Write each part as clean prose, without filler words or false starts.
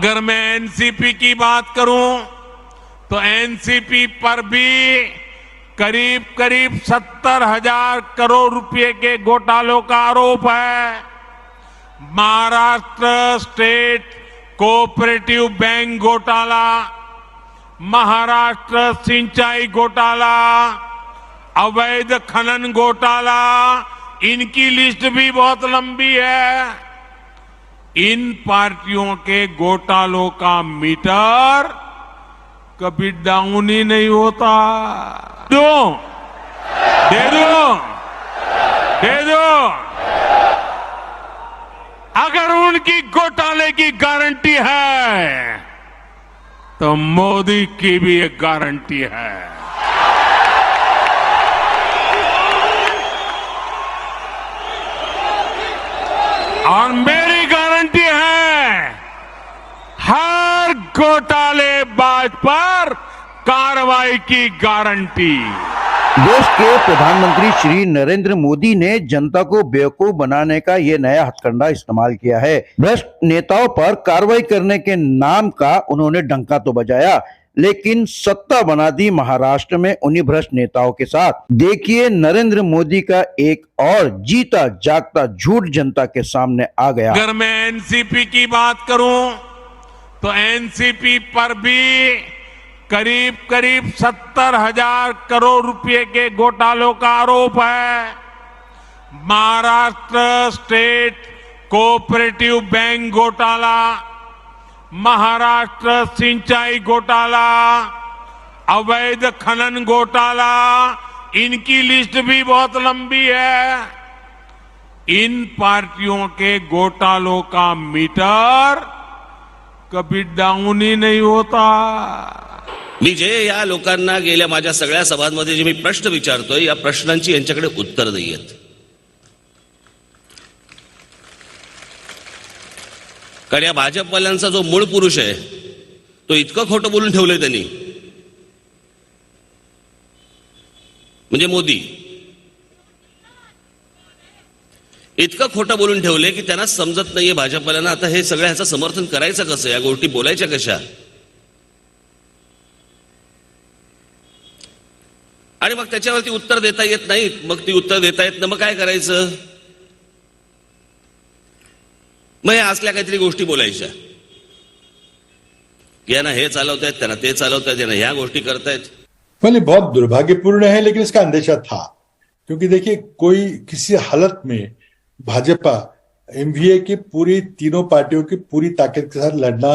अगर मैं एनसीपी की बात करूं तो एनसीपी पर भी करीब करीब 70,000 करोड़ रुपए के घोटालों का आरोप है। महाराष्ट्र स्टेट कोऑपरेटिव बैंक घोटाला, महाराष्ट्र सिंचाई घोटाला, अवैध खनन घोटाला, इनकी लिस्ट भी बहुत लंबी है। इन पार्टियों के घोटालों का मीटर कभी डाउन ही नहीं होता। दे दो। अगर उनकी घोटाले की गारंटी है तो मोदी की भी एक गारंटी है। और मेरी गारंटी है, हर घोटालेबाज पर कार्रवाई की गारंटी। देश के प्रधानमंत्री श्री नरेंद्र मोदी ने जनता को बेवकूफ बनाने का ये नया हथकंडा इस्तेमाल किया है। भ्रष्ट नेताओं पर कार्रवाई करने के नाम का उन्होंने डंका तो बजाया, लेकिन सत्ता बना दी महाराष्ट्र में उन्हीं भ्रष्ट नेताओं के साथ। देखिए नरेंद्र मोदी का एक और जीता जागता झूठ जनता के सामने आ गया। अगर मैं एनसीपी की बात करूं तो एनसीपी पर भी करीब करीब 70,000 करोड़ रुपए के घोटालों का आरोप है। महाराष्ट्र स्टेट कोऑपरेटिव बैंक घोटाला, महाराष्ट्र सिंचाई घोटाला, अवैध खनन घोटाला, इनकी लिस्ट भी बहुत लंबी है। इन पार्टियों के घोटालों का मीटर कभी डाउन ही नहीं होता। मी जे या लोकांना गेल्या माझ्या सगळ्या सभांमध्ये जे मी प्रश्न विचारतोय, या प्रश्नांची यांच्याकडे उत्तर नाहीयेत। कारण या भाजपवाल्यांचा जो मूळ पुरुष आहे तो इतकं खोटं बोलून ठेवलंय त्यांनी, म्हणजे मोदी इतकं खोटं बोलून ठेवले की त्यांना समजत नाहीये भाजपवाल्यांना आता हे सगळं ह्याचं समर्थन करायचं कसं, या गोष्टी बोलायच्या कशा। आणि मग त्याच्यावरती उत्तर देता येत नाही, मग ती उत्तर देता येत ना, मग काय करायचं। मग हे असल्या काहीतरी गोष्टी बोलायच्या, यांना हे चालवतायत, त्यांना ते चालवतायत, यांना ह्या गोष्टी करतायत। भले बहुत दुर्भाग्यपूर्ण है, लेकिन इसका अंदेशा था, क्योंकि देखिए कोई किसी हालत में भाजपा एमवीए की पूरी तीनों पार्टियों की पूरी ताकत के साथ लड़ना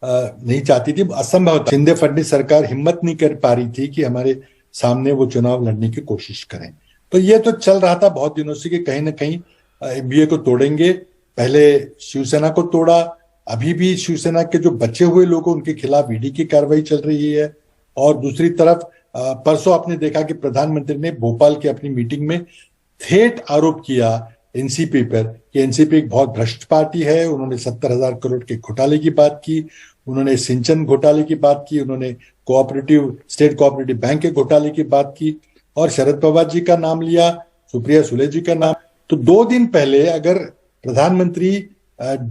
नहीं चाहती थी, असंभव था। शिंदे फडणवीस सरकार हिम्मत नहीं कर पा रही थी कि हमारे सामने वो चुनाव लड़ने की कोशिश करें। तो ये तो चल रहा था बहुत दिनों से कि कहीं ना कहीं एमवीए को तोड़ेंगे। पहले शिवसेना को तोड़ा, अभी भी शिवसेना के जो बचे हुए लोग उनके खिलाफ ईडी की कार्रवाई चल रही है। और दूसरी तरफ परसों आपने देखा कि प्रधानमंत्री ने भोपाल की अपनी मीटिंग में ठेठ आरोप किया एनसीपी पर कि एनसीपी एक बहुत भ्रष्ट पार्टी है। उन्होंने 70,000 करोड़ के घोटाले की बात की, उन्होंने सिंचन घोटाले की बात की, उन्होंने स्टेट कोऑपरेटिव बैंक के घोटाले की बात की और शरद पवार जी का नाम लिया, सुप्रिया सुले जी का नाम। तो 2 दिन पहले अगर प्रधानमंत्री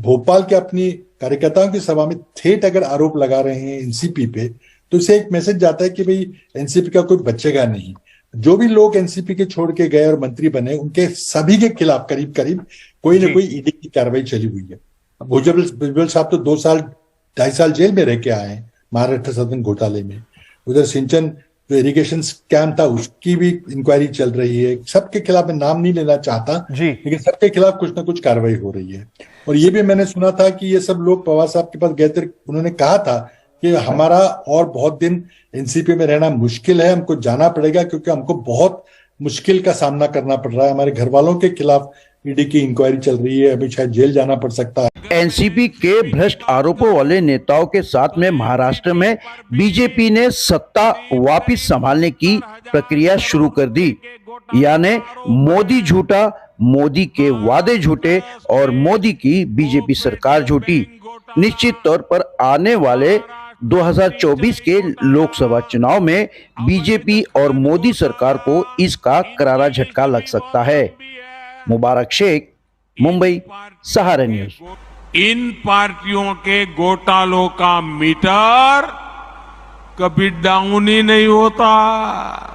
भोपाल के अपनी कार्यकर्ताओं की सभा में ठेठ अगर आरोप लगा रहे हैं एनसीपी पे, तो इसे एक मैसेज जाता है कि भाई एनसीपी का कोई बचेगा नहीं। जो भी लोग एनसीपी के छोड़ के गए और मंत्री बने, उनके सभी के खिलाफ करीब करीब कोई ना कोई ईडी की कार्रवाई चली हुई है। भुजबल साहब तो 2-2.5 साल जेल में रह के आए हैं महाराष्ट्र सदन घोटाले में। उधर सिंचन जो इरिगेशन स्कैम था उसकी भी इंक्वायरी चल रही है। सबके खिलाफ मैं नाम नहीं लेना चाहता, लेकिन सबके खिलाफ कुछ ना कुछ कार्रवाई हो रही है। और ये भी मैंने सुना था कि ये सब लोग पवार साहब के पास गए थे, उन्होंने कहा था कि हमारा और बहुत दिन एनसीपी में रहना मुश्किल है, हमको जाना पड़ेगा क्योंकि हमको बहुत मुश्किल का सामना करना पड़ रहा है। हमारे घर वालों के खिलाफ ईडी की इंक्वायरी चल रही है, अभी शायद जेल जाना पड़ सकता है। एनसीपी के भ्रष्ट आरोपों वाले नेताओं के साथ में महाराष्ट्र में बीजेपी ने सत्ता वापस संभालने की प्रक्रिया शुरू कर दी। यानी मोदी झूठा, मोदी के वादे झूठे और मोदी की बीजेपी सरकार झूठी। निश्चित तौर पर आने वाले 2024 के लोकसभा चुनाव में बीजेपी और मोदी सरकार को इसका करारा झटका लग सकता है। मुबारक शेख, मुंबई, सहारा न्यूज़। इन पार्टियों के घोटालों का मीटर कभी डाउन ही नहीं होता।